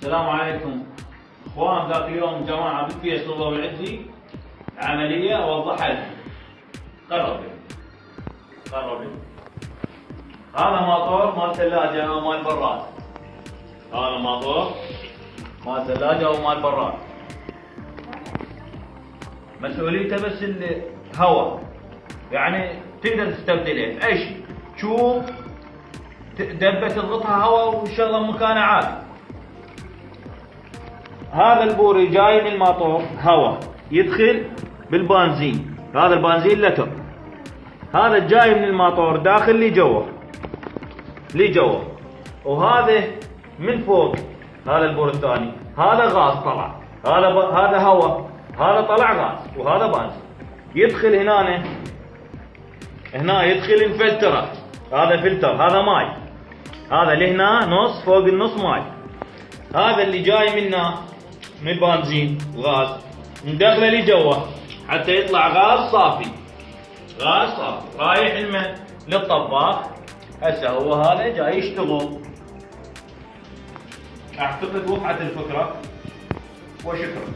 السلام عليكم اخوان. ذاك اليوم جماعه بالفيصل والعزي عمليه اوضحها لكم. قرب هذا ماطور مال ثلاجه او مال براد. هذا ماطور مال ثلاجه او مال براد. مسؤوليته بس الهواء، يعني تقدر تستبدله باي شيء. تشوف دبه تضغطها هواء وشغله مكانه عادي. هذا البوري جاي من الماطور هواء يدخل بالبنزين. هذا البنزين لتر، هذا جاي من الماطور داخل لي جوا وهذا من فوق. هذا البور الثاني هذا غاز طلع، هذا هواء، هذا طلع غاز وهذا بنزين. يدخل هنا يدخل الفلترة. هذا فلتر، هذا ماي، هذا لهنا نص فوق النص ماي. هذا اللي جاي منه من البنزين غاز مدخله لي جوا حتى يطلع غاز صافي. رايح للطباخ. هسه هو هذا جاي يشتغل. اعتقد وضحت الفكرة وشكرا.